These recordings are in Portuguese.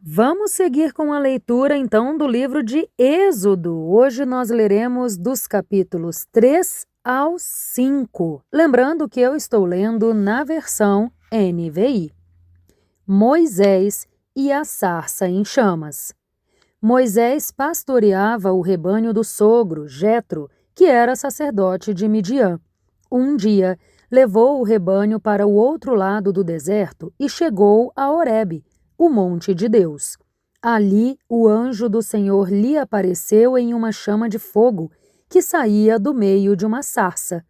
Vamos seguir com a leitura, então, do livro de Êxodo. Hoje nós leremos dos capítulos 3 ao 5. Lembrando que eu estou lendo na versão NVI. Moisés e a sarça em chamas. Moisés pastoreava o rebanho do sogro, Jetro, que era sacerdote de Midian. Um dia, levou o rebanho para o outro lado do deserto e chegou a Horebe, o monte de Deus. Ali, o anjo do Senhor lhe apareceu em uma chama de fogo que saía do meio de uma sarça.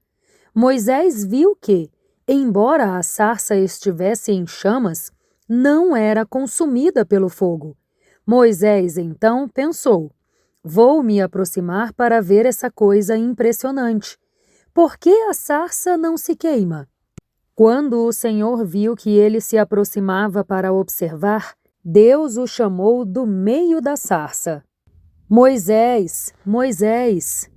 Moisés viu que, embora a sarça estivesse em chamas, não era consumida pelo fogo. Moisés, então, pensou: vou me aproximar para ver essa coisa impressionante. Por que a sarça não se queima? Quando o Senhor viu que ele se aproximava para observar, Deus o chamou do meio da sarça. Moisés, Moisés,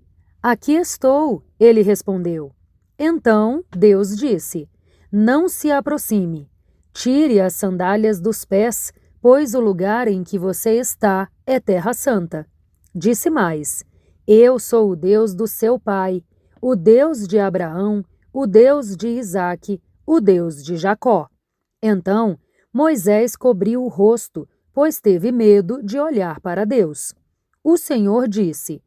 aqui estou, ele respondeu. Então Deus disse: não se aproxime, tire as sandálias dos pés, pois o lugar em que você está é terra santa. Disse mais: eu sou o Deus do seu pai, o Deus de Abraão, o Deus de Isaque, o Deus de Jacó. Então Moisés cobriu o rosto, pois teve medo de olhar para Deus. O Senhor disse: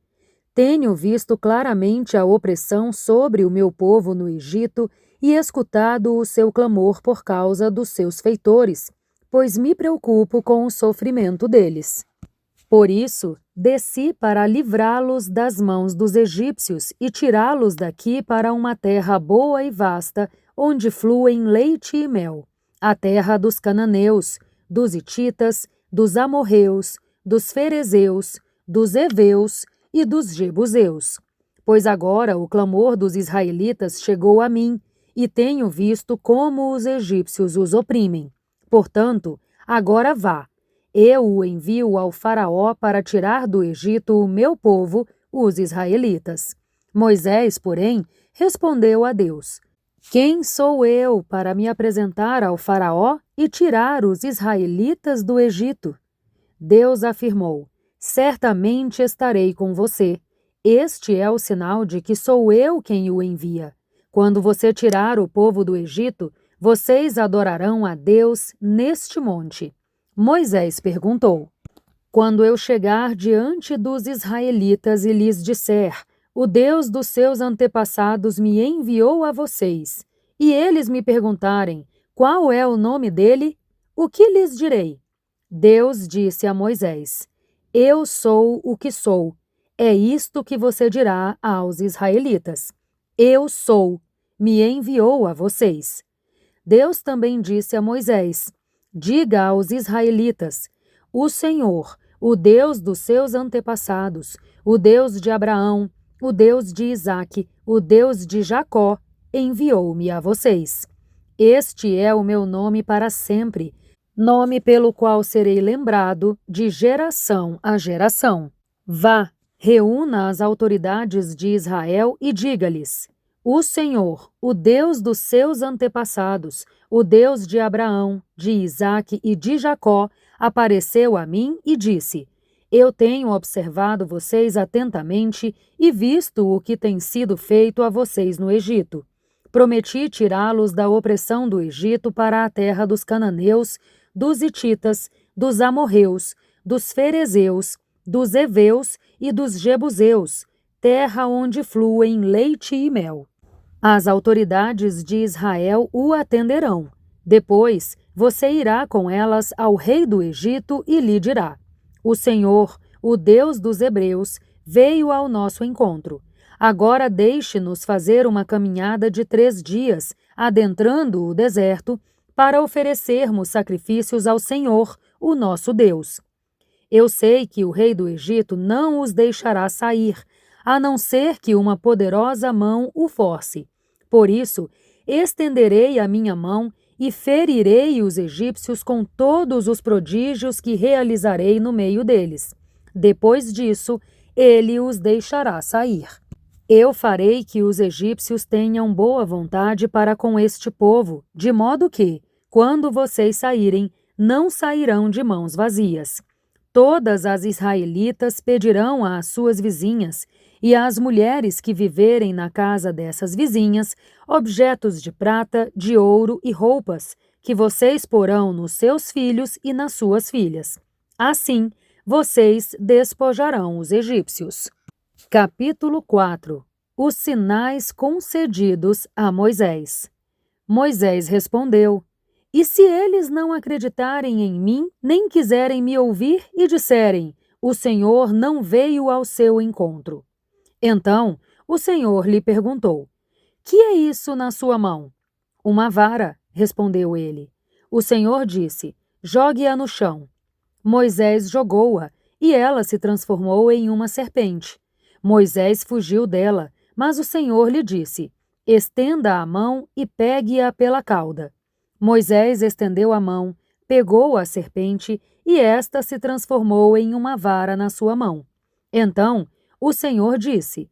tenho visto claramente a opressão sobre o meu povo no Egito e escutado o seu clamor por causa dos seus feitores, pois me preocupo com o sofrimento deles. Por isso, desci para livrá-los das mãos dos egípcios e tirá-los daqui para uma terra boa e vasta, onde fluem leite e mel, a terra dos cananeus, dos hititas, dos amorreus, dos ferezeus, dos heveus e dos jebuseus. Pois agora o clamor dos israelitas chegou a mim, e tenho visto como os egípcios os oprimem. Portanto, agora vá. Eu o envio ao faraó para tirar do Egito o meu povo, os israelitas. Moisés, porém, respondeu a Deus: quem sou eu para me apresentar ao faraó e tirar os israelitas do Egito? Deus afirmou: certamente estarei com você. Este é o sinal de que sou eu quem o envia. Quando você tirar o povo do Egito, vocês adorarão a Deus neste monte. Moisés perguntou: quando eu chegar diante dos israelitas e lhes disser: o Deus dos seus antepassados me enviou a vocês, e eles me perguntarem: qual é o nome dele? O que lhes direi? Deus disse a Moisés: eu sou o que sou. É isto que você dirá aos israelitas: eu sou, me enviou a vocês. Deus também disse a Moisés: diga aos israelitas: o Senhor, o Deus dos seus antepassados, o Deus de Abraão, o Deus de Isaque, o Deus de Jacó, enviou-me a vocês. Este é o meu nome para sempre, nome pelo qual serei lembrado de geração a geração. Vá, reúna as autoridades de Israel e diga-lhes: o Senhor, o Deus dos seus antepassados, o Deus de Abraão, de Isaque e de Jacó, apareceu a mim e disse: eu tenho observado vocês atentamente e visto o que tem sido feito a vocês no Egito. Prometi tirá-los da opressão do Egito para a terra dos cananeus, dos hititas, dos amorreus, dos ferezeus, dos heveus e dos jebuseus, terra onde fluem leite e mel. As autoridades de Israel o atenderão. Depois, você irá com elas ao rei do Egito e lhe dirá: o Senhor, o Deus dos hebreus, veio ao nosso encontro. Agora deixe-nos fazer uma caminhada de 3 dias, adentrando o deserto, para oferecermos sacrifícios ao Senhor, o nosso Deus. Eu sei que o rei do Egito não os deixará sair, a não ser que uma poderosa mão o force. Por isso, estenderei a minha mão e ferirei os egípcios com todos os prodígios que realizarei no meio deles. Depois disso, ele os deixará sair. Eu farei que os egípcios tenham boa vontade para com este povo, de modo que, quando vocês saírem, não sairão de mãos vazias. Todas as israelitas pedirão às suas vizinhas e às mulheres que viverem na casa dessas vizinhas objetos de prata, de ouro e roupas, que vocês porão nos seus filhos e nas suas filhas. Assim, vocês despojarão os egípcios. Capítulo 4. Os sinais concedidos a Moisés. Moisés respondeu: E se eles não acreditarem em mim, nem quiserem me ouvir e disserem: O Senhor não veio ao seu encontro? Então o Senhor lhe perguntou: Que é isso na sua mão? Uma vara, respondeu ele. O Senhor disse: Jogue-a no chão. Moisés jogou-a, e ela se transformou em uma serpente. Moisés fugiu dela, mas o Senhor lhe disse: Estenda a mão e pegue-a pela cauda. Moisés estendeu a mão, pegou a serpente, e esta se transformou em uma vara na sua mão. Então o Senhor disse: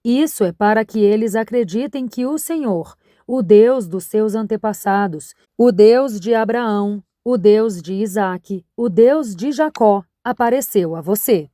Isso é para que eles acreditem que o Senhor, o Deus dos seus antepassados, o Deus de Abraão, o Deus de Isaque, o Deus de Jacó, apareceu a você.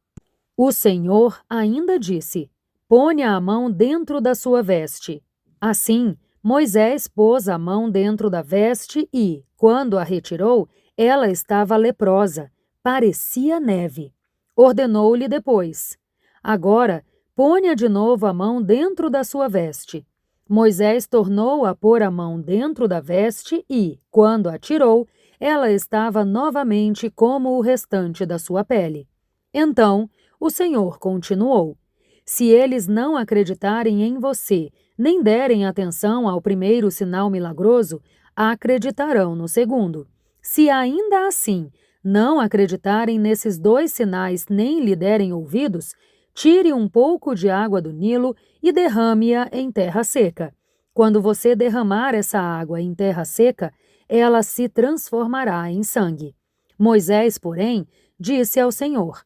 O Senhor ainda disse: Ponha a mão dentro da sua veste. Assim, Moisés pôs a mão dentro da veste e, quando a retirou, ela estava leprosa, parecia neve. Ordenou-lhe depois: Agora, ponha de novo a mão dentro da sua veste. Moisés tornou a pôr a mão dentro da veste e, quando a tirou, ela estava novamente como o restante da sua pele. Então, o Senhor continuou: Se eles não acreditarem em você, nem derem atenção ao primeiro sinal milagroso, acreditarão no segundo. Se ainda assim não acreditarem nesses dois sinais nem lhe derem ouvidos, tire um pouco de água do Nilo e derrame-a em terra seca. Quando você derramar essa água em terra seca, ela se transformará em sangue. Moisés, porém, disse ao Senhor: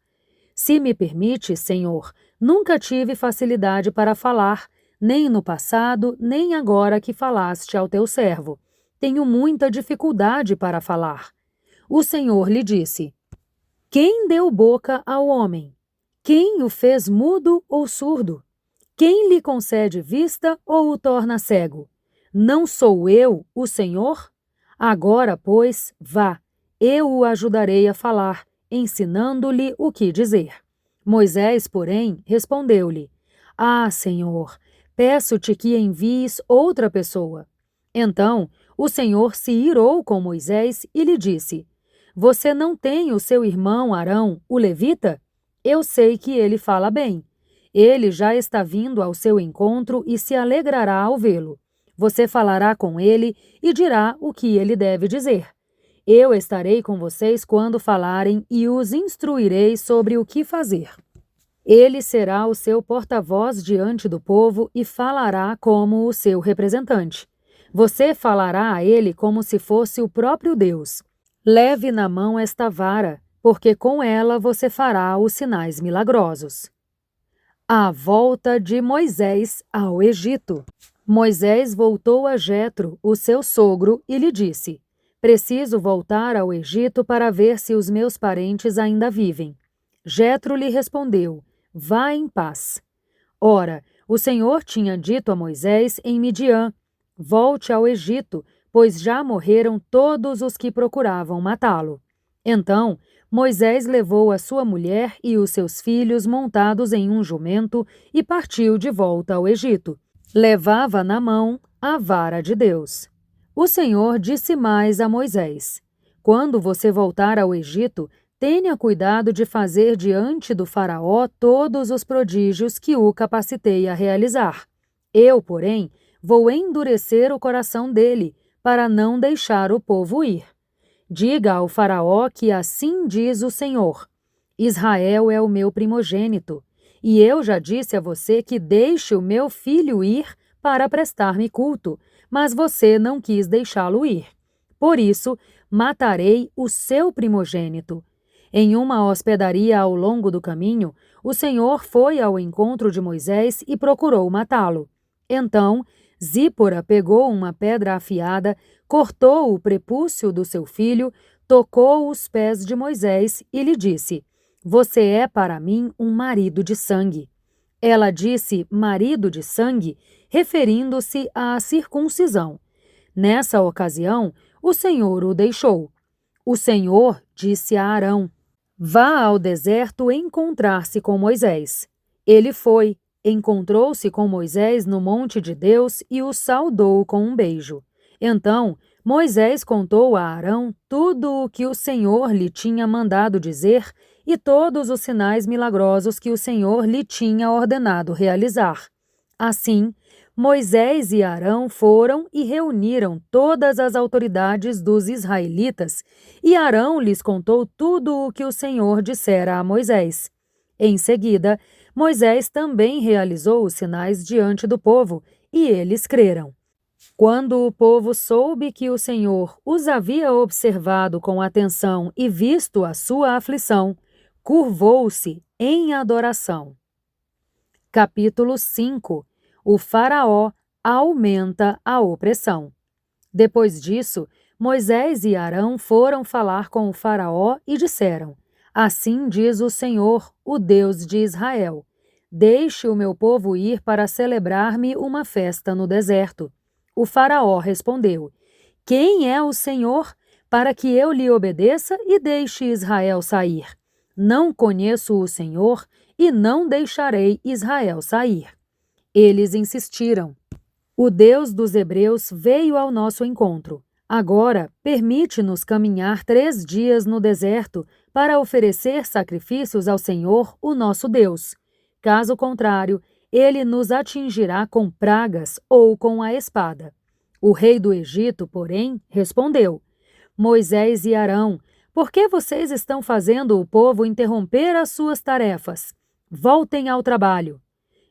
Se me permite, Senhor, nunca tive facilidade para falar, nem no passado, nem agora que falaste ao teu servo. Tenho muita dificuldade para falar. O Senhor lhe disse: Quem deu boca ao homem? Quem o fez mudo ou surdo? Quem lhe concede vista ou o torna cego? Não sou eu, o Senhor? Agora, pois, vá, eu o ajudarei a falar, ensinando-lhe o que dizer. Moisés, porém, respondeu-lhe: Ah, Senhor, peço-te que envies outra pessoa. Então o Senhor se irou com Moisés e lhe disse: Você não tem o seu irmão Arão, o levita? Eu sei que ele fala bem. Ele já está vindo ao seu encontro e se alegrará ao vê-lo. Você falará com ele e dirá o que ele deve dizer. Eu estarei com vocês quando falarem e os instruirei sobre o que fazer. Ele será o seu porta-voz diante do povo e falará como o seu representante. Você falará a ele como se fosse o próprio Deus. Leve na mão esta vara, porque com ela você fará os sinais milagrosos. A volta de Moisés ao Egito. Moisés voltou a Jetro, o seu sogro, e lhe disse: Preciso voltar ao Egito para ver se os meus parentes ainda vivem. Jetro lhe respondeu: Vá em paz. Ora, o Senhor tinha dito a Moisés em Midian: Volte ao Egito, pois já morreram todos os que procuravam matá-lo. Então Moisés levou a sua mulher e os seus filhos montados em um jumento e partiu de volta ao Egito. Levava na mão a vara de Deus. O Senhor disse mais a Moisés: Quando você voltar ao Egito, tenha cuidado de fazer diante do faraó todos os prodígios que o capacitei a realizar. Eu, porém, vou endurecer o coração dele, para não deixar o povo ir. Diga ao faraó que assim diz o Senhor: Israel é o meu primogênito, e eu já disse a você que deixe o meu filho ir para prestar-me culto, mas você não quis deixá-lo ir. Por isso, matarei o seu primogênito. Em uma hospedaria ao longo do caminho, o Senhor foi ao encontro de Moisés e procurou matá-lo. Então, Zípora pegou uma pedra afiada, cortou o prepúcio do seu filho, tocou os pés de Moisés e lhe disse: Você é para mim um marido de sangue. Ela disse marido de sangue, referindo-se à circuncisão. Nessa ocasião, o Senhor o deixou. O Senhor disse a Arão: Vá ao deserto encontrar-se com Moisés. Ele foi, encontrou-se com Moisés no monte de Deus e o saudou com um beijo. Então, Moisés contou a Arão tudo o que o Senhor lhe tinha mandado dizer e todos os sinais milagrosos que o Senhor lhe tinha ordenado realizar. Assim, Moisés e Arão foram e reuniram todas as autoridades dos israelitas, e Arão lhes contou tudo o que o Senhor dissera a Moisés. Em seguida, Moisés também realizou os sinais diante do povo, e eles creram. Quando o povo soube que o Senhor os havia observado com atenção e visto a sua aflição, curvou-se em adoração. Capítulo 5. O Faraó aumenta a opressão. Depois disso, Moisés e Arão foram falar com o Faraó e disseram: Assim diz o Senhor, o Deus de Israel: Deixe o meu povo ir para celebrar-me uma festa no deserto. O Faraó respondeu: Quem é o Senhor, para que eu lhe obedeça e deixe Israel sair? Não conheço o Senhor e não deixarei Israel sair. Eles insistiram: O Deus dos Hebreus veio ao nosso encontro. Agora, permite-nos caminhar 3 dias no deserto para oferecer sacrifícios ao Senhor, o nosso Deus. Caso contrário, ele nos atingirá com pragas ou com a espada. O rei do Egito, porém, respondeu: Moisés e Arão, por que vocês estão fazendo o povo interromper as suas tarefas? Voltem ao trabalho.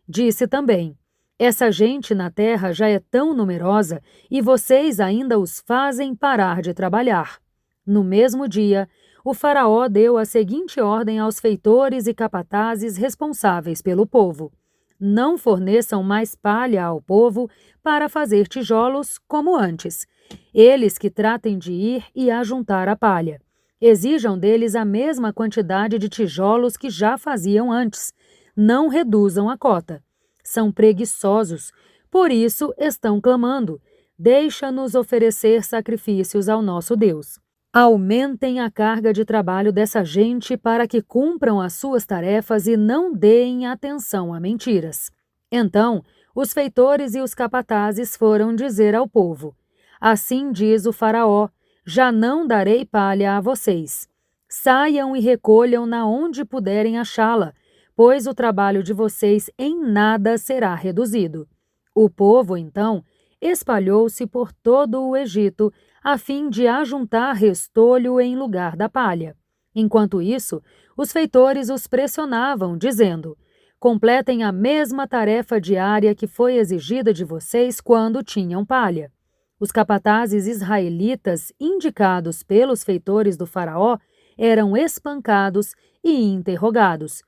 Disse também: Essa gente na terra já é tão numerosa e vocês ainda os fazem parar de trabalhar. No mesmo dia, o Faraó deu a seguinte ordem aos feitores e capatazes responsáveis pelo povo: Não forneçam mais palha ao povo para fazer tijolos como antes. Eles que tratem de ir e ajuntar a palha. Exijam deles a mesma quantidade de tijolos que já faziam antes. Não reduzam a cota. São preguiçosos, por isso estão clamando: Deixa-nos oferecer sacrifícios ao nosso Deus. Aumentem a carga de trabalho dessa gente para que cumpram as suas tarefas e não deem atenção a mentiras. Então, os feitores e os capatazes foram dizer ao povo: Assim diz o Faraó: Já não darei palha a vocês. Saiam e recolham-na onde puderem achá-la, pois o trabalho de vocês em nada será reduzido. O povo, então, espalhou-se por todo o Egito, a fim de ajuntar restolho em lugar da palha. Enquanto isso, os feitores os pressionavam, dizendo: Completem a mesma tarefa diária que foi exigida de vocês quando tinham palha. Os capatazes israelitas, indicados pelos feitores do Faraó, eram espancados e interrogados.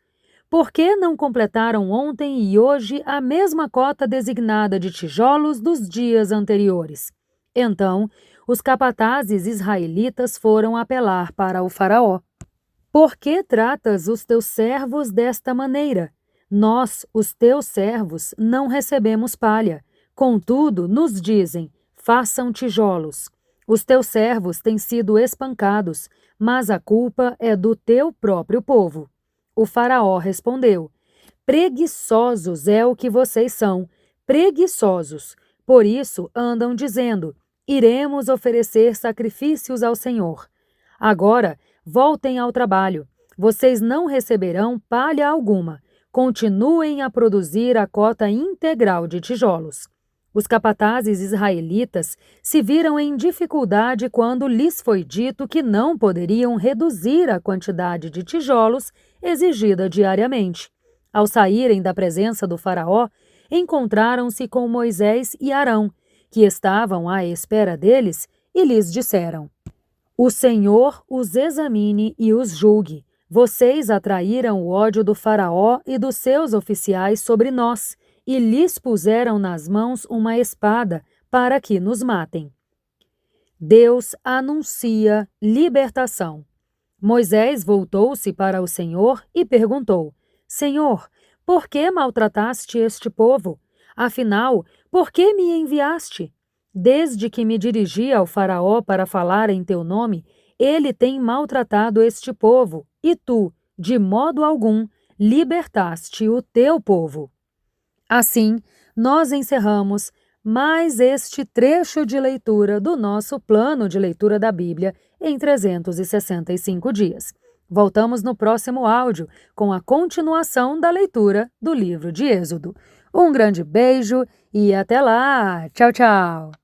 Por que não completaram ontem e hoje a mesma cota designada de tijolos dos dias anteriores? Então, os capatazes israelitas foram apelar para o Faraó. Por que tratas os teus servos desta maneira? Nós, os teus servos, não recebemos palha. Contudo, nos dizem: façam tijolos. Os teus servos têm sido espancados, mas a culpa é do teu próprio povo. O Faraó respondeu: Preguiçosos é o que vocês são, preguiçosos. Por isso andam dizendo: Iremos oferecer sacrifícios ao Senhor. Agora, voltem ao trabalho. Vocês não receberão palha alguma. Continuem a produzir a cota integral de tijolos. Os capatazes israelitas se viram em dificuldade quando lhes foi dito que não poderiam reduzir a quantidade de tijolos exigida diariamente. Ao saírem da presença do Faraó, encontraram-se com Moisés e Arão, que estavam à espera deles, e lhes disseram: O Senhor os examine e os julgue. Vocês atraíram o ódio do Faraó e dos seus oficiais sobre nós, e lhes puseram nas mãos uma espada para que nos matem. Deus anuncia libertação. Moisés voltou-se para o Senhor e perguntou: Senhor, por que maltrataste este povo? Afinal, por que me enviaste? Desde que me dirigi ao Faraó para falar em teu nome, ele tem maltratado este povo, e tu, de modo algum, libertaste o teu povo. Assim, nós encerramos mais este trecho de leitura do nosso plano de leitura da Bíblia em 365 dias. Voltamos no próximo áudio com a continuação da leitura do livro de Êxodo. Um grande beijo e até lá! Tchau, tchau!